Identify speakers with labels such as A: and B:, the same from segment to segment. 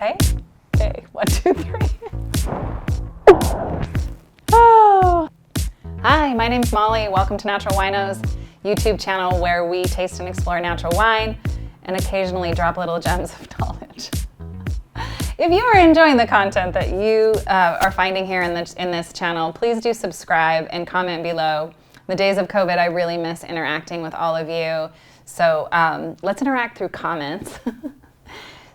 A: Okay? Okay, 1, 2, 3. Oh. Hi, my name's Molly. Welcome to Natural Winos, YouTube channel where we taste and explore natural wine and occasionally drop little gems of knowledge. If you are enjoying the content that you are finding here in this channel, please do subscribe and comment below. The days of COVID, I really miss interacting with all of you. So let's interact through comments.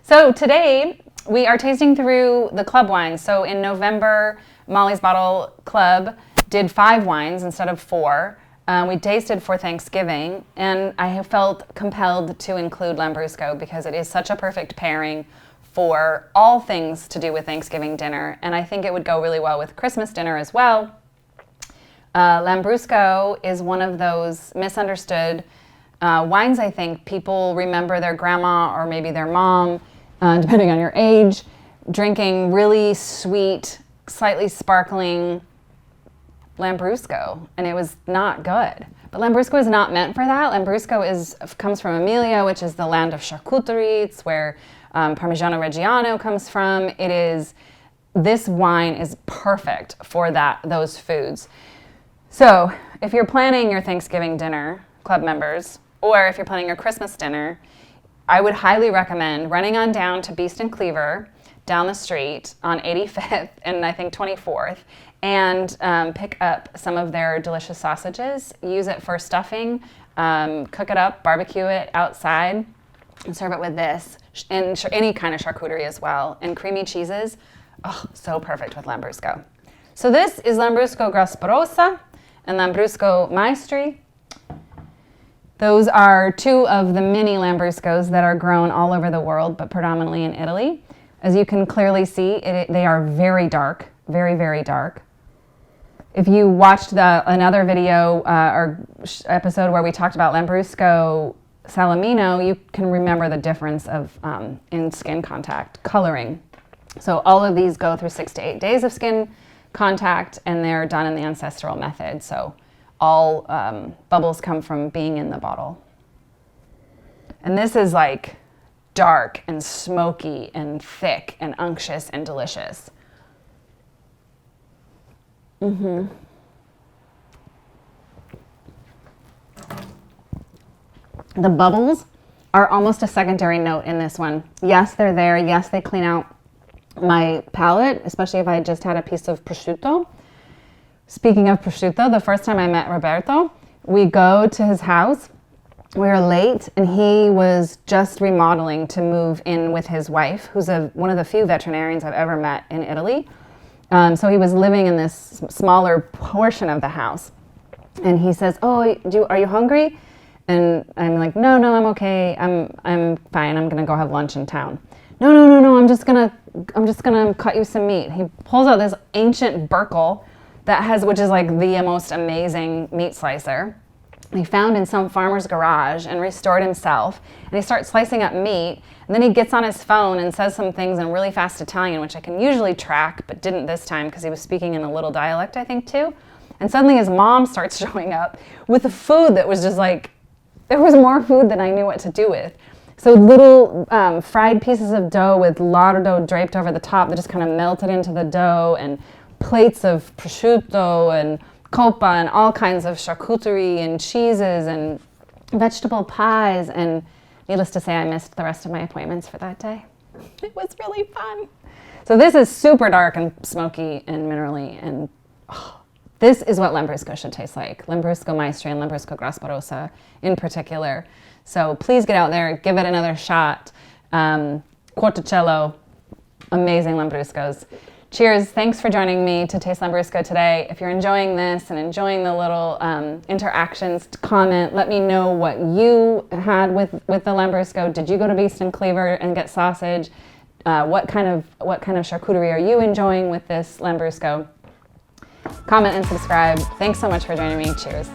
A: So today we are tasting through the club wines. So in November, Molly's Bottle Club did 5 wines instead of 4. We tasted for Thanksgiving, and I have felt compelled to include Lambrusco because it is such a perfect pairing for all things to do with Thanksgiving dinner, and I think it would go really well with Christmas dinner as well. Lambrusco is one of those misunderstood wines. I think people remember their grandma or maybe their mom, depending on your age, drinking really sweet, slightly sparkling Lambrusco, and it was not good. But Lambrusco is not meant for that. Lambrusco comes from Emilia, which is the land of charcuterie. It's where Parmigiano Reggiano comes from. This wine is perfect for those foods. So if you're planning your Thanksgiving dinner, club members, or if you're planning your Christmas dinner, I would highly recommend running on down to Beast and Cleaver down the street on 85th and I think 24th and pick up some of their delicious sausages. Use it for stuffing, cook it up, barbecue it outside, and serve it with this and any kind of charcuterie as well. And creamy cheeses, oh, so perfect with Lambrusco. So this is Lambrusco Grasparossa and Lambrusco Maestri. Those are 2 of the mini Lambruscos that are grown all over the world, but predominantly in Italy. As you can clearly see, they are very dark, very, very dark. If you watched another video or episode where we talked about Lambrusco Salamino, you can remember the difference of in skin contact, coloring. So all of these go through 6 to 8 days of skin contact, and they're done in the ancestral method. So all bubbles come from being in the bottle. And this is like dark and smoky and thick and unctuous and delicious. The bubbles are almost a secondary note in this one. Yes, they're there. Yes, they clean out my palate, especially if I just had a piece of prosciutto. Speaking of prosciutto, the first time I met Roberto, we go to his house. We were late, and he was just remodeling to move in with his wife, who's one of the few veterinarians I've ever met in Italy. So he was living in this smaller portion of the house. And he says, "Oh, are you hungry?" And I'm like, "No, I'm okay. I'm fine. I'm gonna go have lunch in town." No. I'm just gonna cut you some meat. He pulls out this ancient Burkle which is like the most amazing meat slicer. He found in some farmer's garage and restored himself. And he starts slicing up meat. And then he gets on his phone and says some things in really fast Italian, which I can usually track, but didn't this time because he was speaking in a little dialect, I think, too. And suddenly his mom starts showing up with a food that was just like, there was more food than I knew what to do with. So little fried pieces of dough with lardo draped over the top that just kind of melted into the dough, and plates of prosciutto and coppa and all kinds of charcuterie and cheeses and vegetable pies. And needless to say, I missed the rest of my appointments for that day. It was really fun. So this is super dark and smoky and minerally, and this is what Lambrusco should taste like. Lambrusco Maestri and Lambrusco Grasparossa in particular. So please get out there, give it another shot. Quarticello, amazing Lambruscos. Cheers, thanks for joining me to taste Lambrusco today. If you're enjoying this and enjoying the little interactions, comment, let me know what you had with the Lambrusco. Did you go to Beast and Cleaver and get sausage? What kind of charcuterie are you enjoying with this Lambrusco? Comment and subscribe. Thanks so much for joining me. Cheers.